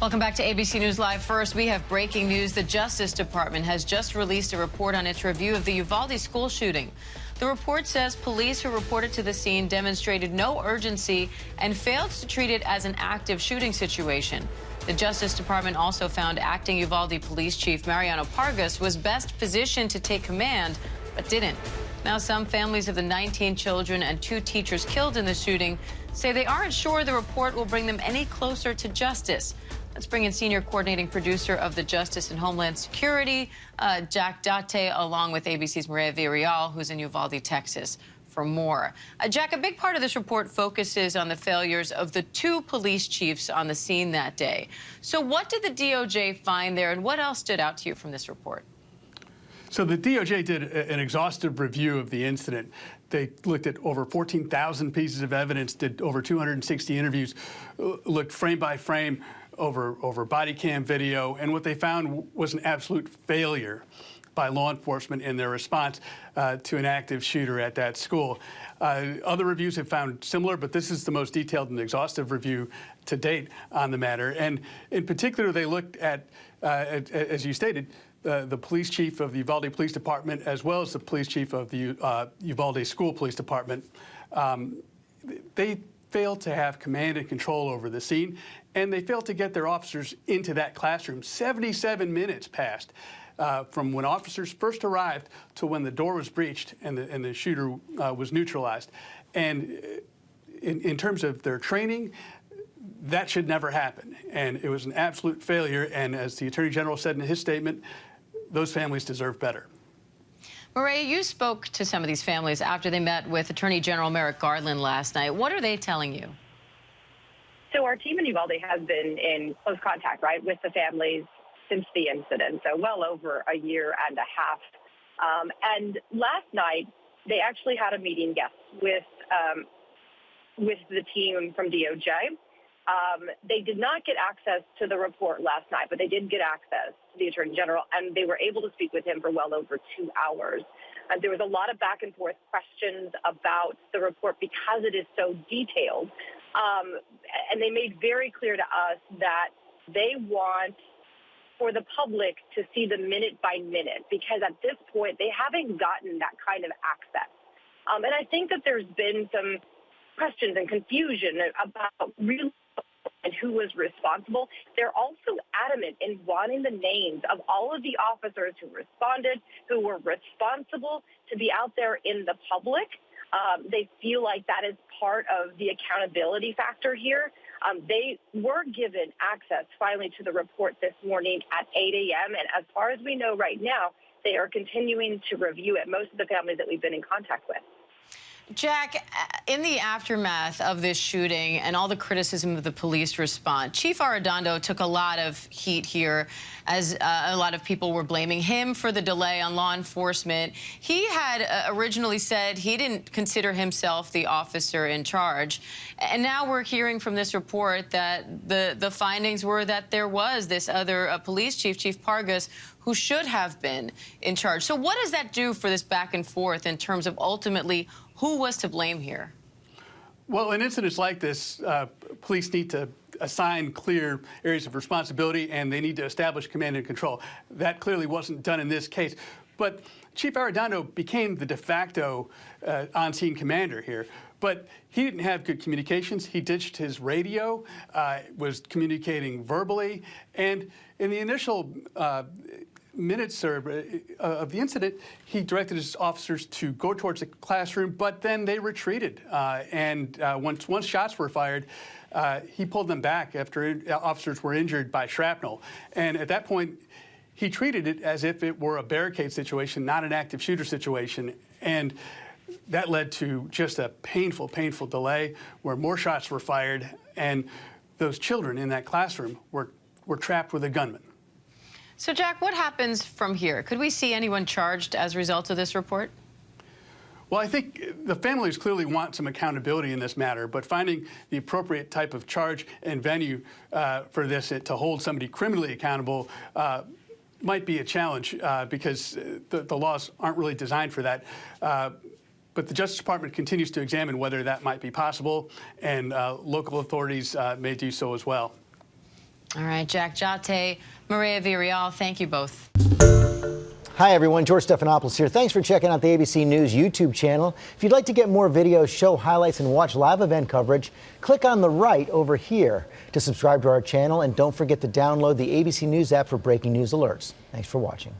Welcome back to ABC News Live. First, we have breaking news. The Justice Department has just released a report on its review of the Uvalde school shooting. The report says police who reported to the scene demonstrated no urgency and failed to treat it as an active shooting situation. The Justice Department also found acting Uvalde Police Chief Mariano Pargas was best positioned to take command, but didn't. Now, some families of the 19 children and 2 teachers killed in the shooting say they aren't sure the report will bring them any closer to justice. Let's bring in senior coordinating producer of the Justice and Homeland Security, Jack Date, along with ABC's Maria Villarreal, who's in Uvalde, Texas, for more. Jack, a big part of this report focuses on the failures of the 2 police chiefs on the scene that day. So what did the DOJ find there, and what else stood out to you from this report? So the DOJ did an exhaustive review of the incident. They looked at over 14,000 pieces of evidence, did over 260 interviews, looked frame by frame over body cam video, and what they found was an absolute failure by law enforcement in their response to an active shooter at that school. Other reviews have found similar, but this is the most detailed and exhaustive review to date on the matter. And in particular, they looked at as you stated, the police chief of the Uvalde Police Department, as well as the police chief of the Uvalde School Police Department. They failed to have command and control over the scene, and they failed to get their officers into that classroom. 77 minutes passed from when officers first arrived to when the door was breached and the shooter was neutralized. And in terms of their training, that should never happen. And it was an absolute failure. And as the Attorney General said in his statement, those families deserve better. Maria, you spoke to some of these families after they met with Attorney General Merrick Garland last night. What are they telling you? So our team in Uvalde has been in close contact, right, with the families since the incident, so well over a year and a half. And last night, they actually had a meeting, yes, with the team from DOJ. They did not get access to the report last night, but they did get access to the Attorney General, and they were able to speak with him for well over 2 hours. And there was a lot of back and forth questions about the report because it is so detailed. And they made very clear to us that they want for the public to see the minute by minute, because at this point, they haven't gotten that kind of access. And I think that there's been some questions and confusion about really and who was responsible. They're also adamant in wanting the names of all of the officers who responded, who were responsible to be out there in the public. They feel like that is part of the accountability factor here. They were given access finally to the report this morning at 8 a.m. And as far as we know right now, they are continuing to review it, most of the families that we've been in contact with. Jack, in the aftermath of this shooting and all the criticism of the police response, Chief Arredondo took a lot of heat here, as a lot of people were blaming him for the delay on law enforcement. He had originally said he didn't consider himself the officer in charge. And now we're hearing from this report that the findings were that there was this other police chief, Chief Pargas, who should have been in charge. So what does that do for this back and forth in terms of ultimately who was to blame here? Well, in incidents like this, police need to assign clear areas of responsibility, and they need to establish command and control. That clearly wasn't done in this case. But Chief Arredondo became the de facto on-scene commander here. But he didn't have good communications. He ditched his radio, was communicating verbally, and in the initial minutes of the incident, he directed his officers to go towards the classroom, but then they retreated. Once shots were fired, he pulled them back after officers were injured by shrapnel. And at that point, he treated it as if it were a barricade situation, not an active shooter situation. And that led to just a painful, painful delay where more shots were fired, and those children in that classroom were trapped with a gunman. So, Jack, what happens from here? Could we see anyone charged as a result of this report? Well, I think the families clearly want some accountability in this matter, but finding the appropriate type of charge and venue for this to hold somebody criminally accountable might be a challenge because the laws aren't really designed for that. But the Justice Department continues to examine whether that might be possible, and local authorities may do so as well. All right, Jack Jate, Maria Villarreal, thank you both. Hi, everyone. George Stephanopoulos here. Thanks for checking out the ABC News YouTube channel. If you'd like to get more videos, show highlights, and watch live event coverage, click on the right over here to subscribe to our channel. And don't forget to download the ABC News app for breaking news alerts. Thanks for watching.